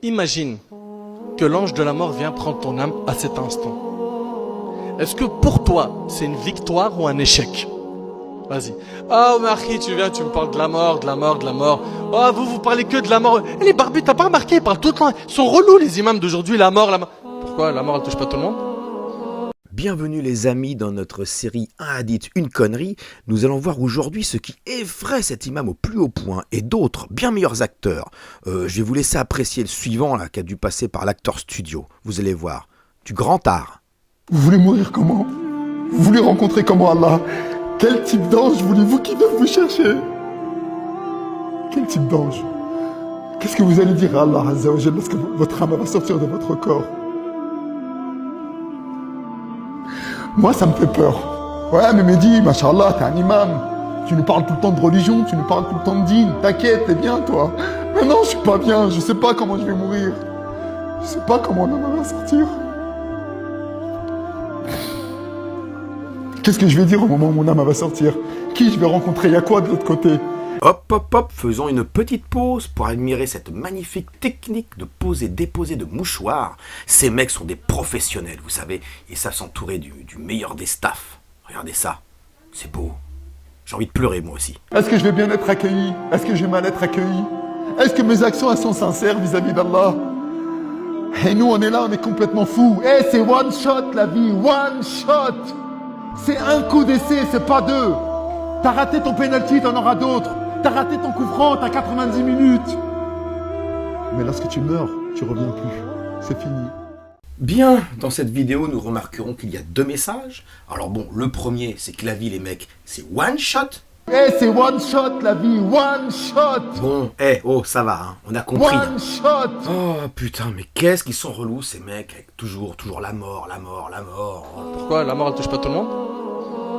Imagine que l'ange de la mort vient prendre ton âme à cet instant. Est-ce que pour toi, c'est une victoire ou un échec? Vas-y. Ah, Marquis, tu viens, tu me parles de la mort, de la mort, de la mort. Oh, vous parlez que de la mort. Et les barbus, t'as pas remarqué, ils parlent tout le temps. Ils sont relous, les imams d'aujourd'hui, la mort, la mort. Pourquoi la mort, elle touche pas tout le monde? Bienvenue les amis dans notre série Un hadith, une connerie. Nous allons voir aujourd'hui ce qui effraie cet imam au plus haut point et d'autres bien meilleurs acteurs. Je vais vous laisser apprécier le suivant là, qui a dû passer par l'acteur studio. Vous allez voir, du grand art. Vous voulez mourir comment? Vous voulez rencontrer comment Allah? Quel type d'ange voulez-vous qui vienne vous chercher? Quel type d'ange? Qu'est-ce que vous allez dire à Allah Azza wa Jalla lorsque votre âme va sortir de votre corps? Moi, ça me fait peur. Ouais, mais Mehdi, machallah, t'es un imam. Tu nous parles tout le temps de religion, tu nous parles tout le temps de dîn. T'inquiète, t'es bien, toi. Mais non, je suis pas bien, je sais pas comment je vais mourir. Je sais pas comment on va sortir. Qu'est-ce que je vais dire au moment où mon âme va sortir? Qui je vais rencontrer? Y a quoi de l'autre côté? Hop, hop, hop, faisons une petite pause pour admirer cette magnifique technique de poser, déposer de mouchoirs. Ces mecs sont des professionnels, vous savez, ils savent s'entourer du meilleur des staffs. Regardez ça, c'est beau. J'ai envie de pleurer moi aussi. Est-ce que je vais bien être accueilli? Est-ce que je vais mal être accueilli? Est-ce que mes actions elles sont sincères vis-à-vis d'Allah? Et nous on est là, on est complètement fous. Eh, c'est one shot la vie, one shot. C'est un coup d'essai, c'est pas deux. T'as raté ton penalty, t'en auras d'autres. T'as raté ton coup franc, t'as 90 minutes. Mais lorsque tu meurs, tu reviens plus. C'est fini. Bien, dans cette vidéo, nous remarquerons qu'il y a deux messages. Alors bon, le premier, c'est que la vie, les mecs, c'est one shot. Eh, c'est one shot la vie, one shot. Bon, oh, ça va, hein, on a compris. One shot. Oh putain, mais qu'est-ce qu'ils sont relous ces mecs, avec toujours la mort, la mort, la mort. Pourquoi la mort, elle touche pas tout le monde?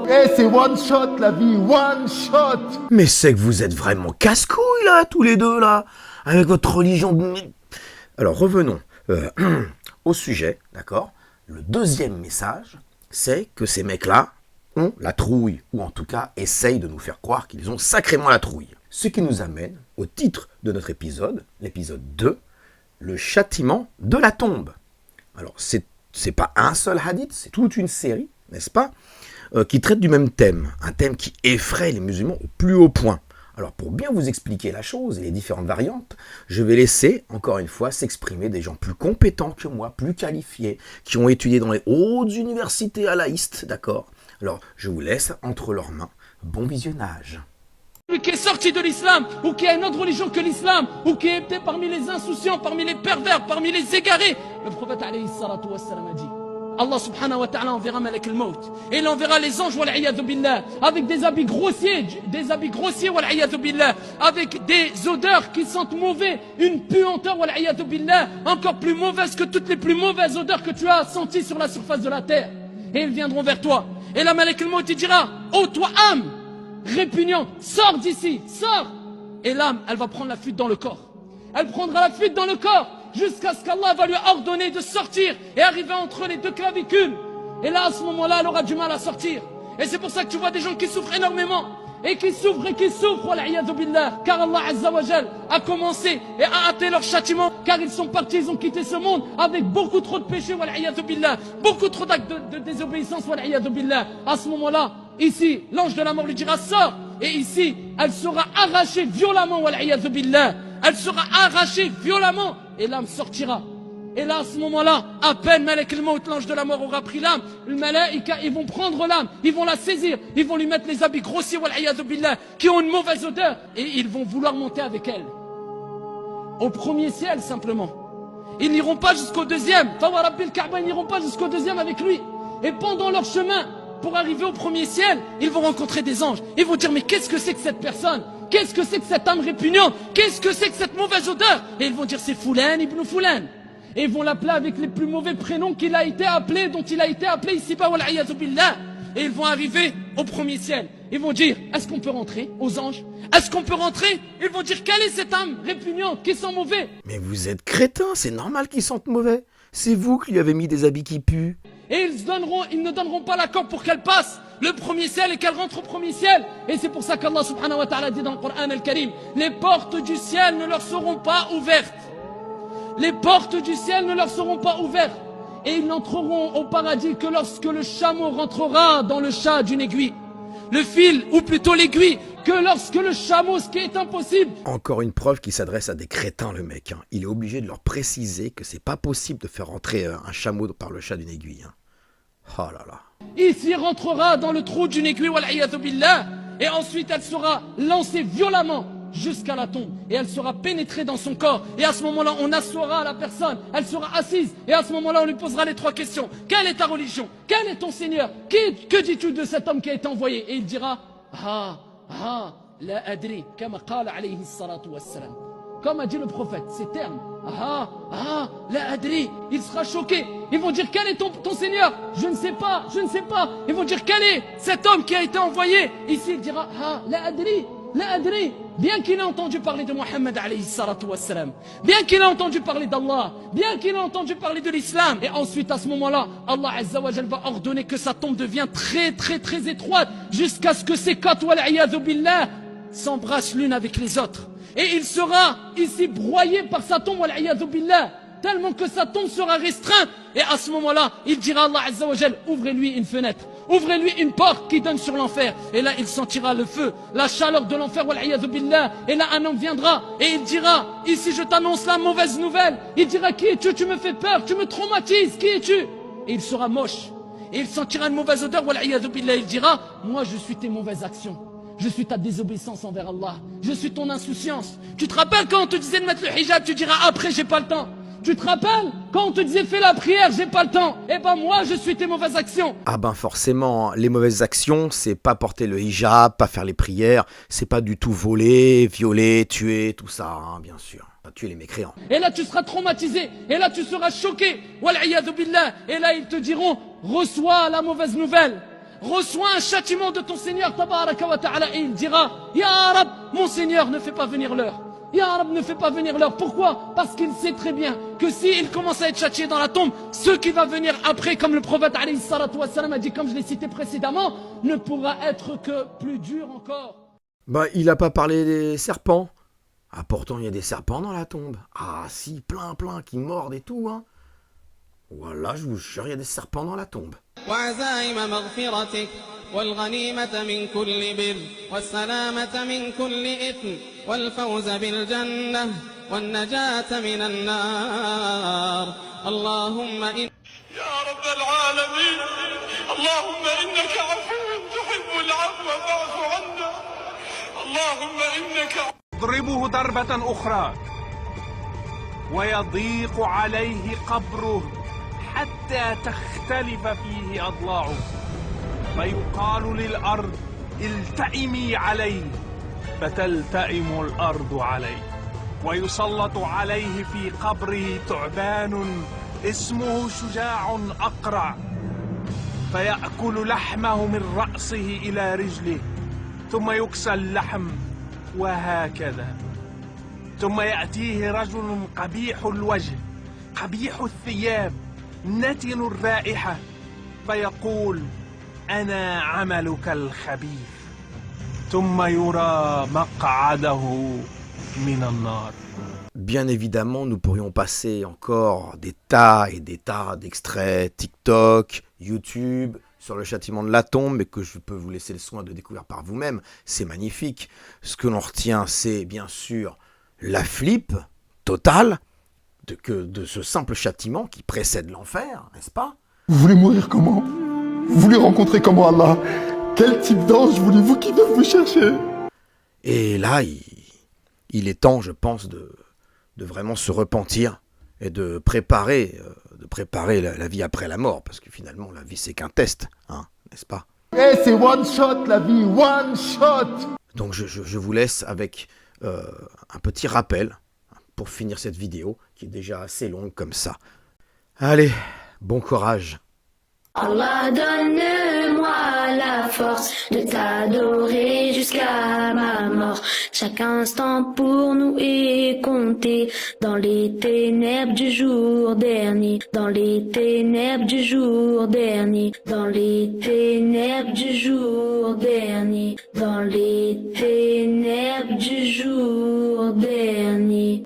Eh, c'est one shot la vie, one shot. Mais c'est que vous êtes vraiment casse-couilles là, tous les deux là, avec votre religion de... Alors revenons au sujet, d'accord? Le deuxième message, c'est que ces mecs-là ont la trouille, ou en tout cas essayent de nous faire croire qu'ils ont sacrément la trouille. Ce qui nous amène au titre de notre épisode, l'épisode 2, le châtiment de la tombe. Alors c'est pas un seul hadith, c'est toute une série, n'est-ce pas, qui traite du même thème, un thème qui effraie les musulmans au plus haut point. Alors pour bien vous expliquer la chose et les différentes variantes, je vais laisser encore une fois s'exprimer des gens plus compétents que moi, plus qualifiés, qui ont étudié dans les hautes universités alaïstes, d'accord? Alors je vous laisse entre leurs mains, bon visionnage. Celui qui est sorti de l'islam, ou qui a une autre religion que l'islam, ou qui était parmi les insouciants, parmi les pervers, parmi les égarés, le prophète alayhi salatu wassalam a dit, Allah subhanahu wa ta'ala enverra Malak al-Maut. Et il enverra les anges, wal'iyadhu billah, avec des habits grossiers, wal'iyadhu billah, avec des odeurs qui sentent mauvais, une puanteur, wal'iyadhu billah, encore plus mauvaise que toutes les plus mauvaises odeurs que tu as senties sur la surface de la terre. Et ils viendront vers toi. Et la Malak al-Maut, il dira, oh toi âme, répugnant, sors d'ici, sors. Et l'âme, elle va prendre la fuite dans le corps. Elle prendra la fuite dans le corps, jusqu'à ce qu'Allah va lui ordonner de sortir et arriver entre les deux clavicules. Et là, à ce moment-là, elle aura du mal à sortir. Et c'est pour ça que tu vois des gens qui souffrent énormément. Et qui souffrent, wal'iyadhu billah. Car Allah Azza wa Jal a commencé et a hâté leur châtiment. Car ils sont partis, ils ont quitté ce monde avec beaucoup trop de péchés, wal'iyadhu billah. Beaucoup trop d'actes de désobéissance, wal'iyadhu billah. À ce moment-là, ici, l'ange de la mort lui dira, sors. Et ici, elle sera arrachée violemment, wal'iyadhu billah. Elle sera arrachée violemment et l'âme sortira. Et là, à ce moment-là, à peine Malak al-Maut, l'ange de la mort, aura pris l'âme, le malaïka, ils vont prendre l'âme, ils vont la saisir, ils vont lui mettre les habits grossiers, wal'iyadhu billah, qui ont une mauvaise odeur, et ils vont vouloir monter avec elle. Au premier ciel, simplement. Ils n'iront pas jusqu'au deuxième. Tawa Rabbil Kaaba, ils n'iront pas jusqu'au deuxième avec lui. Et pendant leur chemin, pour arriver au premier ciel, ils vont rencontrer des anges. Ils vont dire, mais qu'est-ce que c'est que cette personne? Qu'est-ce que c'est que cette âme répugnante? Qu'est-ce que c'est que cette mauvaise odeur? Et ils vont dire, c'est Foulan ibn Foulan. Et ils vont l'appeler avec les plus mauvais prénoms qu'il a été appelé, dont il a été appelé ici-bas, wal'iyadhu billah. Et ils vont arriver au premier ciel. Ils vont dire, est-ce qu'on peut rentrer aux anges? Est-ce qu'on peut rentrer? Ils vont dire, quelle est cette âme répugnante qui sent mauvais? Mais vous êtes crétins, c'est normal qu'ils sentent mauvais. C'est vous qui lui avez mis des habits qui puent. Et ils ne donneront pas l'accord pour qu'elle passe le premier ciel et qu'elle rentre au premier ciel. Et c'est pour ça qu'Allah subhanahu wa ta'ala dit dans le Coran al-Karim, les portes du ciel ne leur seront pas ouvertes Les portes du ciel ne leur seront pas ouvertes. Et ils n'entreront au paradis que lorsque le chameau rentrera dans le chat d'une aiguille. Le fil, ou plutôt l'aiguille, que lorsque le chameau, ce qui est impossible. Encore une preuve qu'il s'adresse à des crétins, le mec. Il est obligé de leur préciser que c'est pas possible de faire rentrer un chameau par le chat d'une aiguille. Oh là là. Il s'y rentrera dans le trou d'une aiguille, wal'iyadhu billah, et ensuite elle sera lancée violemment jusqu'à la tombe, et elle sera pénétrée dans son corps, et à ce moment-là on assoira la personne, elle sera assise, et à ce moment-là on lui posera les 3 questions. Quelle est ta religion? Quel est ton Seigneur? Que dis-tu de cet homme qui a été envoyé? Et il dira, la adri, kama qala alayhi salatu wassalam. Comme a dit le prophète, ces termes, la adri, il sera choqué. Ils vont dire, quel est ton Seigneur? Je ne sais pas, je ne sais pas. Ils vont dire, quel est cet homme qui a été envoyé? Ici il dira, la adri. Bien qu'il ait entendu parler de Mohammed alayhi salatu wassalam, bien qu'il ait entendu parler d'Allah, bien qu'il ait entendu parler de l'islam, et ensuite à ce moment-là, Allah Azza wa Jal va ordonner que sa tombe devienne très très très étroite, jusqu'à ce que ses côtes, wal'iyadhu billah, s'embrassent l'une avec les autres. Et il sera ici broyé par sa tombe, wal'iyadhu billah, tellement que sa tombe sera restreinte. Et à ce moment-là, il dira à Allah Azza wa Jal, ouvrez-lui une fenêtre. Ouvrez-lui une porte qui donne sur l'enfer. Et là, il sentira le feu, la chaleur de l'enfer, wal'iyadhu billah. Et là, un homme viendra et il dira, ici je t'annonce la mauvaise nouvelle. Il dira, qui es-tu? Tu me fais peur, tu me traumatises, qui es-tu? Et il sera moche. Et il sentira une mauvaise odeur, wal'iyadhu billah. Il dira, moi je suis tes mauvaises actions. Je suis ta désobéissance envers Allah. Je suis ton insouciance. Tu te rappelles quand on te disait de mettre le hijab, tu diras, après j'ai pas le temps. Tu te rappelles quand on te disait fais la prière, j'ai pas le temps. Eh ben moi je suis tes mauvaises actions. Ah ben forcément, les mauvaises actions, c'est pas porter le hijab, pas faire les prières, c'est pas du tout voler, violer, tuer, tout ça, bien sûr. Tuer les mécréants. Et là tu seras traumatisé, et là tu seras choqué. Wal'iyadhu billah. Et là ils te diront, reçois la mauvaise nouvelle. Reçois un châtiment de ton Seigneur, tabaraka wa ta'ala. Et il dira, Ya Rab, mon Seigneur, ne fais pas venir l'heure. Ya Rab, ne fait pas venir l'heure. Pourquoi? Parce qu'il sait très bien que s'il commence à être châtié dans la tombe, ce qui va venir après, comme le prophète alayhi salatu wassalam a dit, comme je l'ai cité précédemment, ne pourra être que plus dur encore. Bah, il a pas parlé des serpents. Ah, pourtant, il y a des serpents dans la tombe. Ah, si, plein, qui mordent et tout, Voilà, je vous jure, il y a des serpents dans la tombe. والغنيمة من كل بر والسلامة من كل إثم والفوز بالجنة والنجاة من النار اللهم يا رب العالمين اللهم إنك عفو تحب العفو فاعف عنا اللهم إنك اضربه ضربة أخرى ويضيق عليه قبره حتى تختلف فيه أضلاعه فيقال للأرض التئمي عليه فتلتئم الأرض عليه ويسلط عليه في قبره تعبان اسمه شجاع أقرع فيأكل لحمه من رأسه إلى رجله ثم يكسى اللحم وهكذا ثم يأتيه رجل قبيح الوجه قبيح الثياب نتن الرائحة فيقول أنا عملك الخبيث ثم يرى مقعده من النار. Bien évidemment, nous pourrions passer encore des tas et des tas d'extraits TikTok, YouTube, sur le châtiment de la tombe, mais que je peux vous laisser le soin de découvrir par vous-même. C'est magnifique. Ce que l'on retient, c'est bien sûr la flippe totale de ce simple châtiment qui précède l'enfer, n'est-ce pas? Vous voulez mourir comment? Vous voulez rencontrer comment Allah? Quel type d'ange voulez-vous qui vienne vous chercher? Et là, il est temps, je pense, de vraiment se repentir et de préparer la vie après la mort, parce que finalement, la vie, c'est qu'un test, n'est-ce pas? Eh, c'est one shot la vie, one shot! Donc je vous laisse avec un petit rappel pour finir cette vidéo, qui est déjà assez longue comme ça. Allez, bon courage. Allah, donne-moi la force de t'adorer jusqu'à ma mort. Chaque instant pour nous est compté dans les ténèbres du jour dernier, dans les ténèbres du jour dernier, dans les ténèbres du jour dernier, dans les ténèbres du jour dernier.